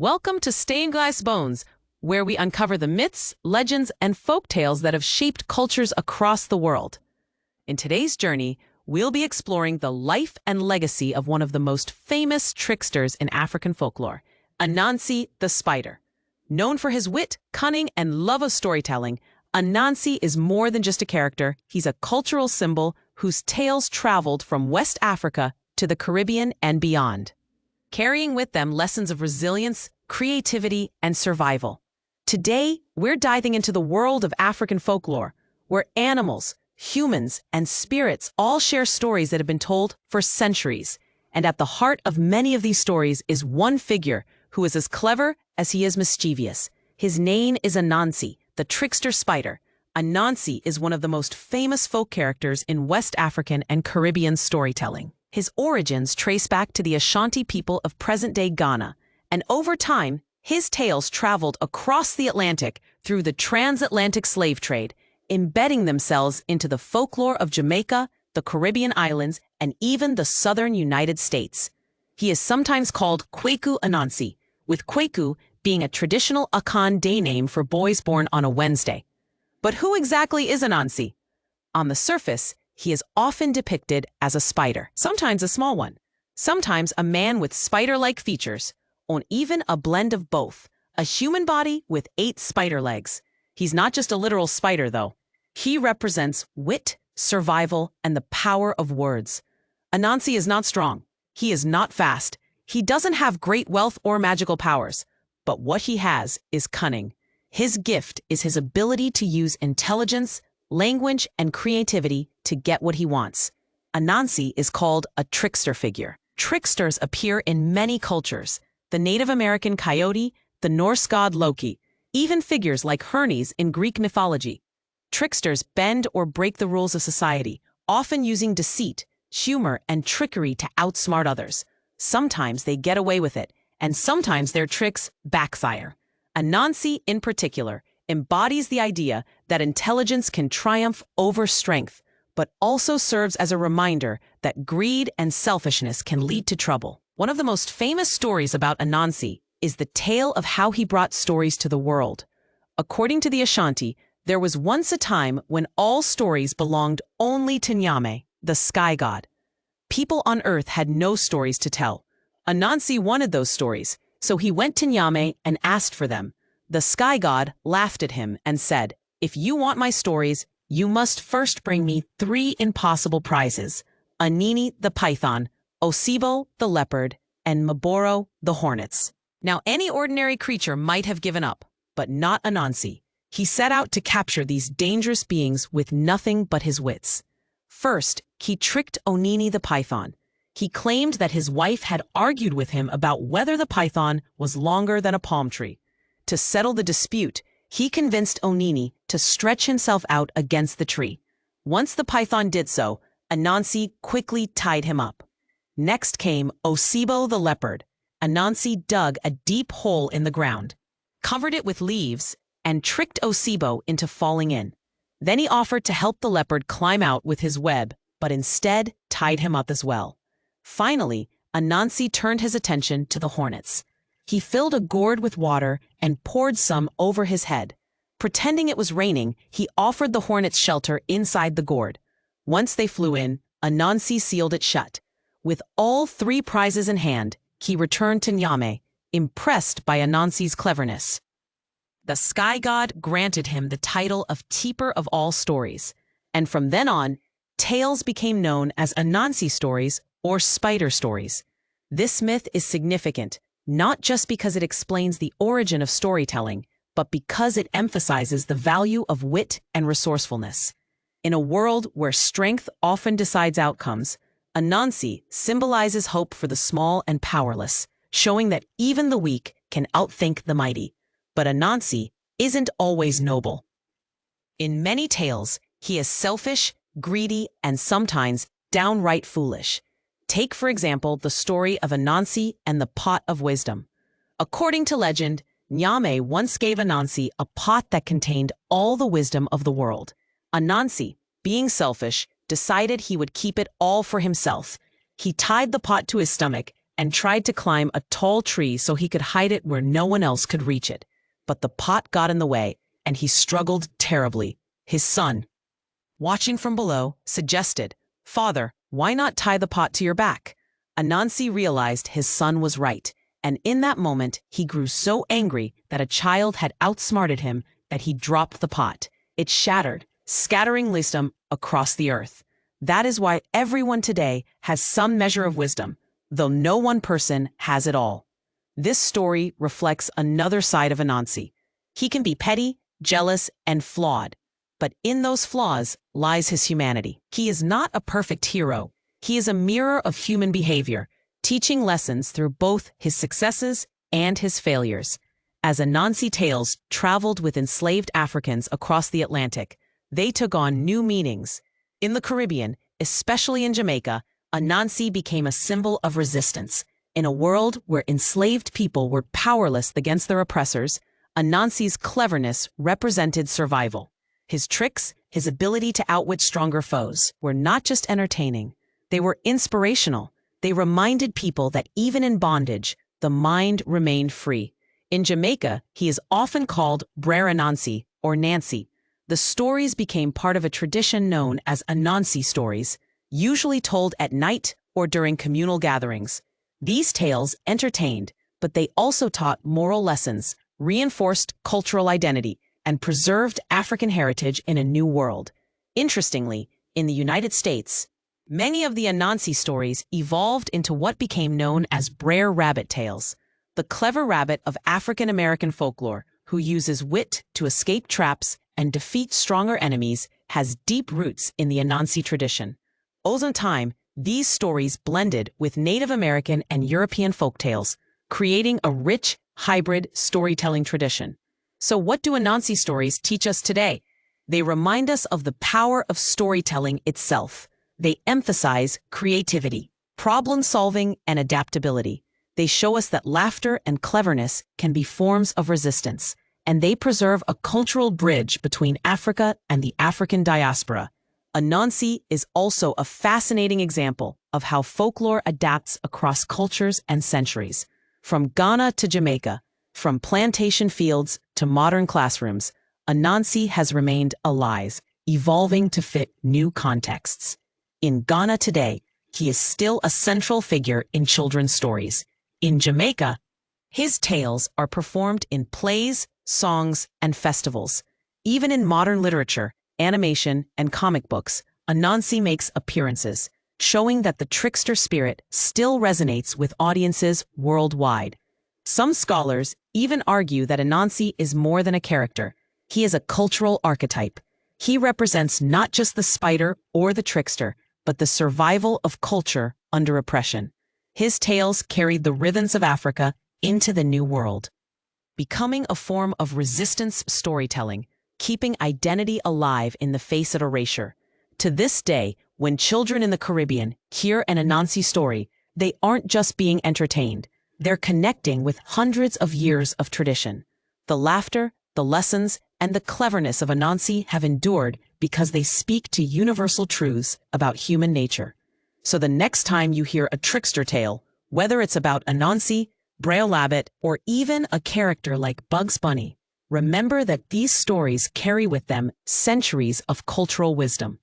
Welcome to Stained Glass Bones, where we uncover the myths, legends, and folk tales that have shaped cultures across the world. In today's journey, we'll be exploring the life and legacy of one of the most famous tricksters in African folklore, Anansi the spider. Known for his wit, cunning, and love of storytelling, Anansi is more than just a character. He's a cultural symbol whose tales traveled from West Africa to the Caribbean and beyond, carrying with them lessons of resilience, creativity, and survival. Today, we're diving into the world of African folklore, where animals, humans, and spirits all share stories that have been told for centuries. And at the heart of many of these stories is one figure who is as clever as he is mischievous. His name is Anansi, the trickster spider. Anansi is one of the most famous folk characters in West African and Caribbean storytelling. His origins trace back to the Ashanti people of present-day Ghana, and over time, his tales traveled across the Atlantic through the transatlantic slave trade, embedding themselves into the folklore of Jamaica, the Caribbean islands, and even the southern United States. He is sometimes called Kwaku Anansi, with Kwaku being a traditional Akan day name for boys born on a Wednesday. But who exactly is Anansi? On the surface, he is often depicted as a spider, sometimes a small one, sometimes a man with spider-like features, or even a blend of both, a human body with 8 spider legs. He's not just a literal spider, though. He represents wit, survival, and the power of words. Anansi is not strong. He is not fast. He doesn't have great wealth or magical powers. But what he has is cunning. His gift is his ability to use intelligence, language, and creativity to get what he wants. Anansi is called a trickster figure. Tricksters appear in many cultures: the Native American coyote, the Norse god Loki, even figures like Hermes in Greek mythology. Tricksters bend or break the rules of society, often using deceit, humor, and trickery to outsmart others. Sometimes they get away with it, and sometimes their tricks backfire. Anansi, in particular, embodies the idea that intelligence can triumph over strength, but also serves as a reminder that greed and selfishness can lead to trouble. One of the most famous stories about Anansi is the tale of how he brought stories to the world. According to the Ashanti, there was once a time when all stories belonged only to Nyame, the sky god. People on earth had no stories to tell. Anansi wanted those stories, so he went to Nyame and asked for them. The sky god laughed at him and said, "If you want my stories, you must first bring me 3 impossible prizes: Anini the python, Osibo the leopard, and Maboro the hornets." Now, any ordinary creature might have given up, but not Anansi. He set out to capture these dangerous beings with nothing but his wits. First, he tricked Onini the python. He claimed that his wife had argued with him about whether the python was longer than a palm tree. To settle the dispute, he convinced Onini to stretch himself out against the tree. Once the python did so, Anansi quickly tied him up. Next came Osibo the leopard. Anansi dug a deep hole in the ground, covered it with leaves, and tricked Osibo into falling in. Then he offered to help the leopard climb out with his web, but instead tied him up as well. Finally, Anansi turned his attention to the hornets. He filled a gourd with water and poured some over his head. Pretending it was raining, he offered the hornets shelter inside the gourd. Once they flew in, Anansi sealed it shut. With all 3 prizes in hand, he returned to Nyame, impressed by Anansi's cleverness. The sky god granted him the title of Keeper of All Stories, and from then on, tales became known as Anansi stories or spider stories. This myth is significant, not just because it explains the origin of storytelling, but because it emphasizes the value of wit and resourcefulness. In a world where strength often decides outcomes, Anansi symbolizes hope for the small and powerless, showing that even the weak can outthink the mighty. But Anansi isn't always noble. In many tales, he is selfish, greedy, and sometimes downright foolish. Take, for example, the story of Anansi and the pot of wisdom. According to legend, Nyame once gave Anansi a pot that contained all the wisdom of the world. Anansi, being selfish, decided he would keep it all for himself. He tied the pot to his stomach and tried to climb a tall tree so he could hide it where no one else could reach it. But the pot got in the way, and he struggled terribly. His son, watching from below, suggested, "Father, why not tie the pot to your back?" Anansi realized his son was right, and in that moment he grew so angry that a child had outsmarted him that he dropped the pot. It shattered, scattering wisdom across the earth. That is why everyone today has some measure of wisdom, though no one person has it all. This story reflects another side of Anansi. He can be petty, jealous, and flawed, but in those flaws lies his humanity. He is not a perfect hero. He is a mirror of human behavior, teaching lessons through both his successes and his failures. As Anansi tales traveled with enslaved Africans across the Atlantic, they took on new meanings. In the Caribbean, especially in Jamaica, Anansi became a symbol of resistance. In a world where enslaved people were powerless against their oppressors, Anansi's cleverness represented survival. His tricks, his ability to outwit stronger foes, were not just entertaining. They were inspirational. They reminded people that even in bondage, the mind remained free. In Jamaica, he is often called Brer Anansi or Nancy. The stories became part of a tradition known as Anansi stories, usually told at night or during communal gatherings. These tales entertained, but they also taught moral lessons, reinforced cultural identity, and preserved African heritage in a new world. Interestingly, in the United States, many of the Anansi stories evolved into what became known as Brer Rabbit tales, the clever rabbit of African American folklore who uses wit to escape traps and defeat stronger enemies, has deep roots in the Anansi tradition. Over time, these stories blended with Native American and European folktales, creating a rich, hybrid storytelling tradition. So what do Anansi stories teach us today? They remind us of the power of storytelling itself. They emphasize creativity, problem-solving, and adaptability. They show us that laughter and cleverness can be forms of resistance, and they preserve a cultural bridge between Africa and the African diaspora. Anansi is also a fascinating example of how folklore adapts across cultures and centuries. From Ghana to Jamaica, from plantation fields to modern classrooms, Anansi has remained alive, evolving to fit new contexts. In Ghana today, he is still a central figure in children's stories. In Jamaica, his tales are performed in plays, songs, and festivals. Even in modern literature, animation, and comic books, Anansi makes appearances, showing that the trickster spirit still resonates with audiences worldwide. Some scholars even argue that Anansi is more than a character. He is a cultural archetype. He represents not just the spider or the trickster, but the survival of culture under oppression. His tales carried the rhythms of Africa into the New World, becoming a form of resistance storytelling, keeping identity alive in the face of erasure. To this day, when children in the Caribbean hear an Anansi story, they aren't just being entertained. They're connecting with hundreds of years of tradition. The laughter, the lessons, and the cleverness of Anansi have endured because they speak to universal truths about human nature. So the next time you hear a trickster tale, whether it's about Anansi, Brer Rabbit, or even a character like Bugs Bunny, remember that these stories carry with them centuries of cultural wisdom.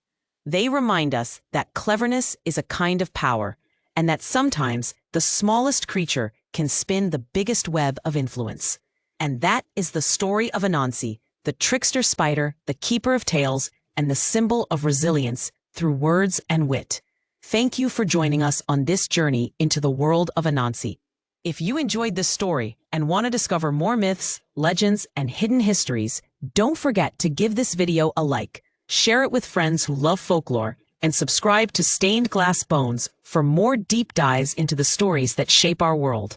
They remind us that cleverness is a kind of power, and that sometimes the smallest creature can spin the biggest web of influence. And that is the story of Anansi, the trickster spider, the keeper of tales, and the symbol of resilience through words and wit. Thank you for joining us on this journey into the world of Anansi. If you enjoyed this story and want to discover more myths, legends, and hidden histories, don't forget to give this video a like, share it with friends who love folklore, and subscribe to Stained Glass Bones for more deep dives into the stories that shape our world.